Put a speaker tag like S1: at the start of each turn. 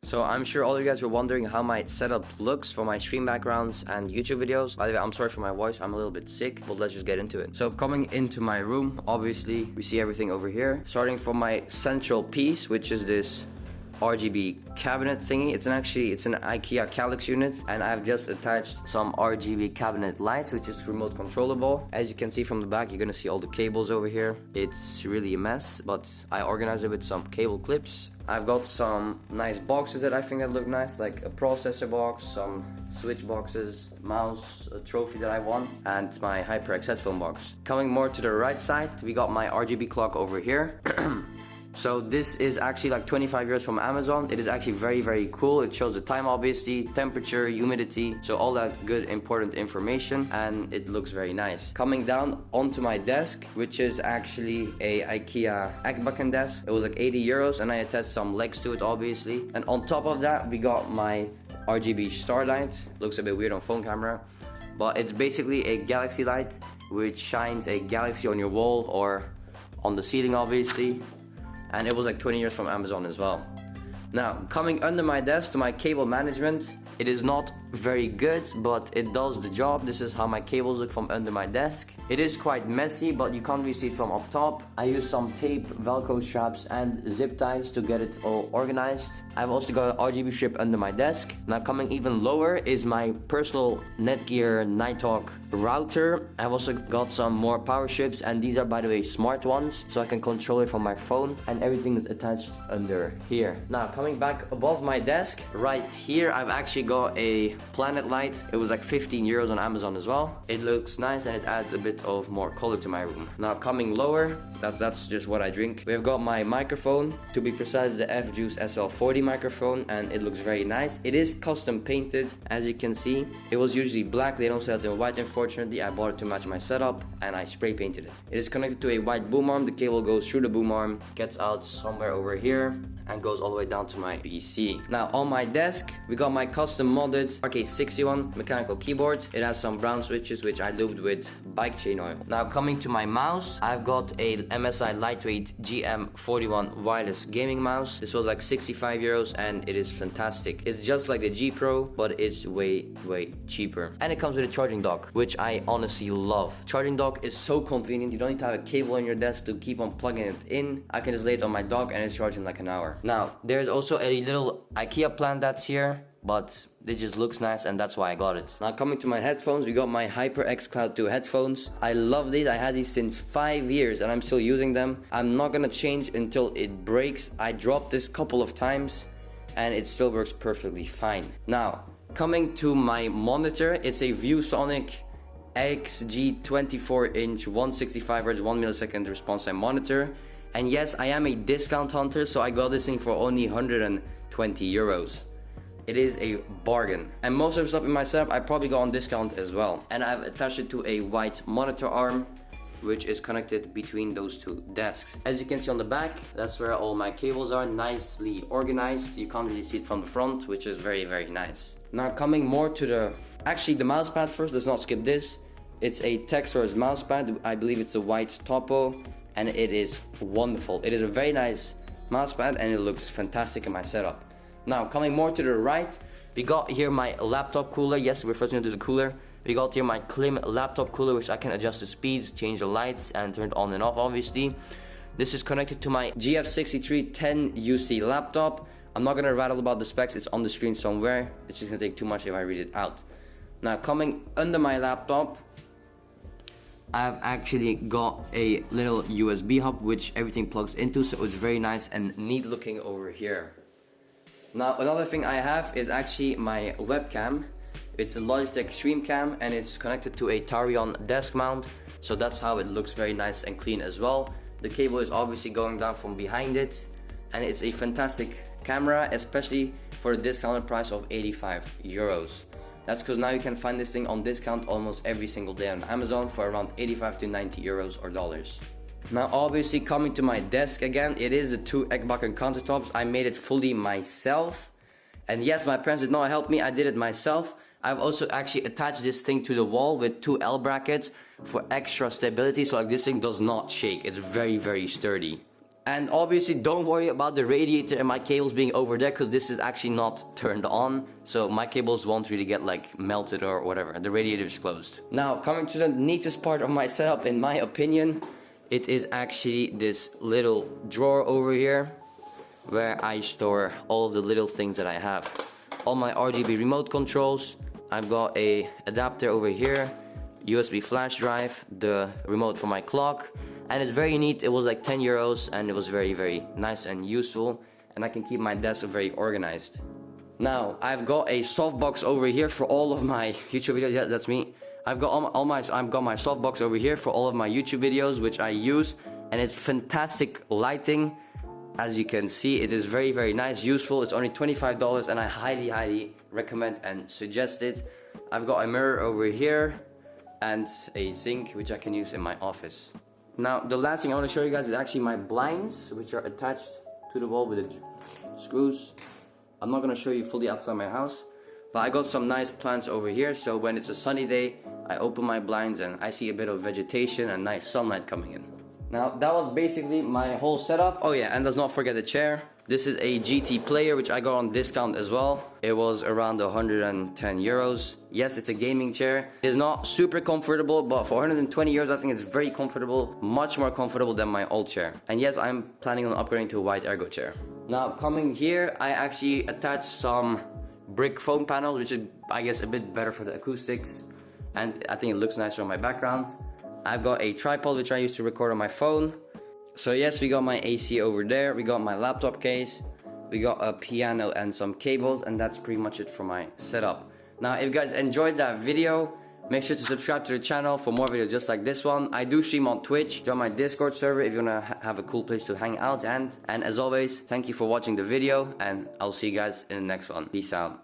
S1: So I'm sure all of you guys were wondering how my setup looks for my stream backgrounds and YouTube videos. By the way, I'm sorry for my voice, I'm a little bit sick, but let's just get into it. So coming into my room, obviously we see everything over here. Starting from my central piece, which is this RGB cabinet thingy. It's an IKEA Kallax unit, and I've just attached some RGB cabinet lights, which is remote controllable. As you can see from the back, you're gonna see all the cables over here. It's really a mess, but I organized it with some cable clips. I've got some nice boxes that I think that look nice, like a processor box, some switch boxes, mouse, a trophy that I won, and my HyperX headphone box. Coming more to the right side, we got my RGB clock over here. So this is actually like 25 euros from Amazon. It is actually very, very cool. It shows the time, obviously, temperature, humidity, so all that good important information, and it looks very nice. Coming down onto my desk, which is actually a IKEA Ekbakken desk. It was like 80 euros, and I attached some legs to it, obviously. And on top of that, we got my RGB starlight. Looks a bit weird on phone camera, but it's basically a galaxy light which shines a galaxy on your wall or on the ceiling, obviously. And it was like 20 euros from Amazon as well. Now, coming under my desk to my cable management, it is not very good, but it does the job. This is how my cables look from under my desk. It is quite messy, but you can't really see it from up top. I use some tape, Velcro straps, and zip ties to get it all organized. I've also got an RGB strip under my desk. Now, coming even lower is my personal Netgear Nighthawk router. I've also got some more power strips, and these are, by the way, smart ones, so I can control it from my phone, and everything is attached under here. Now, coming back above my desk, right here, I've actually got a planet light. It was like 15 euros on Amazon as well. It looks nice, and it adds a bit of more color to my room. Now, coming lower, that's just what I drink. We've got my microphone, to be precise, the F-Juice SL40 microphone, and it looks very nice. It is custom painted, as you can see. It was usually black, they don't sell it in white, unfortunately. I bought it to match my setup, and I spray painted it. It is connected to a white boom arm. The cable goes through the boom arm, gets out somewhere over here, and goes all the way down to my PC. Now, on my desk, we got my custom modded RK61 mechanical keyboard. It has some brown switches, which I lubed with bike chain oil. Now, coming to my mouse, I've got a MSI lightweight GM41 wireless gaming mouse. This was like 65 euros, and it is fantastic. It's just like the G Pro, but it's way cheaper. And it comes with a charging dock, which I honestly love. Charging dock is so convenient. You don't need to have a cable on your desk to keep on plugging it in. I can just lay it on my dock, and it's charging like an hour. Now, there's also a little IKEA plant that's here, but it just looks nice, and that's why I got it. Now, coming to my headphones, we got my HyperX Cloud 2 headphones. I love these. I had these since 5 years, and I'm still using them. I'm not gonna change until it breaks. I dropped this a couple of times, and it still works perfectly fine. Now, coming to my monitor, it's a ViewSonic XG 24-inch 165Hz 1 millisecond response time monitor. And yes, I am a discount hunter, so I got this thing for only 120 euros. It is a bargain. And most of the stuff in my setup I probably got on discount as well. And I've attached it to a white monitor arm, which is connected between those two desks. As you can see on the back, that's where all my cables are, nicely organized. You can't really see it from the front, which is very nice. Now, coming more to the mouse pad first, let's not skip this. It's a Texors mouse pad. I believe it's a white Topo, and it is wonderful. It is a very nice mouse pad, and it looks fantastic in my setup. Now, coming more to the right, we got here my laptop cooler. Yes, we're first going to do the cooler. We got here my Klim laptop cooler, which I can adjust the speeds, change the lights, and turn it on and off, obviously. This is connected to my GF6310UC laptop. I'm not gonna rattle about the specs, it's on the screen somewhere. It's just gonna take too much if I read it out. Now, coming under my laptop, I've actually got a little USB hub which everything plugs into, so it's very nice and neat looking over here. Now, another thing I have is actually my webcam. It's a Logitech StreamCam, and it's connected to a Tarion desk mount, so that's how it looks very nice and clean as well. The cable is obviously going down from behind it, and it's a fantastic camera, especially for the discounted price of 85 euros. That's because now you can find this thing on discount almost every single day on Amazon for around 85 to 90 euros or dollars. Now, obviously, coming to my desk again, it is the two Ekbakken countertops. I made it fully myself. And yes, my parents did not help me, I did it myself. I've also actually attached this thing to the wall with two L brackets for extra stability, so like this thing does not shake. It's very sturdy. And obviously don't worry about the radiator and my cables being over there, because this is actually not turned on, so my cables won't really get like melted or whatever. The radiator is closed. Now coming to the neatest part of my setup, in my opinion, it is actually this little drawer over here where I store all of the little things that I have. All my RGB remote controls. I've got a adapter over here, USB flash drive, the remote for my clock, and it's very neat. It was like 10 euros and it was very, very nice and useful, and I can keep my desk very organized. Now I've got a softbox over here for all of my YouTube videos. Yeah, that's me. I've got I've got my softbox over here for all of my YouTube videos, which I use, and it's fantastic lighting. As you can see, it is very, very nice, useful. It's only $25 and I highly, highly recommend and suggest it. I've got a mirror over here and a sink which I can use in my office. Now the last thing I want to show you guys is actually my blinds, which are attached to the wall with the screws. I'm not going to show you fully outside my house, but I got some nice plants over here, so when it's a sunny day I open my blinds and I see a bit of vegetation and nice sunlight coming in. Now that was basically my whole setup. Oh yeah, and let's not forget the chair. This is a GT player which I got on discount as well. It was around 110 euros. Yes, it's a gaming chair. It's not super comfortable, but for 120 euros I think it's very comfortable. Much more comfortable than my old chair. And yes, I'm planning on upgrading to a white ergo chair. Now coming here, I actually attached some brick foam panels, which is I guess a bit better for the acoustics. And I think it looks nicer on my background. I've got a tripod which I use to record on my phone. So yes, we got my AC over there, we got my laptop case, we got a piano and some cables, and that's pretty much it for my setup. Now if you guys enjoyed that video, make sure to subscribe to the channel for more videos just like this one. I do stream on Twitch. Join my Discord server if you want to have a cool place to hang out. And as always, thank you for watching the video, and I'll see you guys in the next one. Peace out.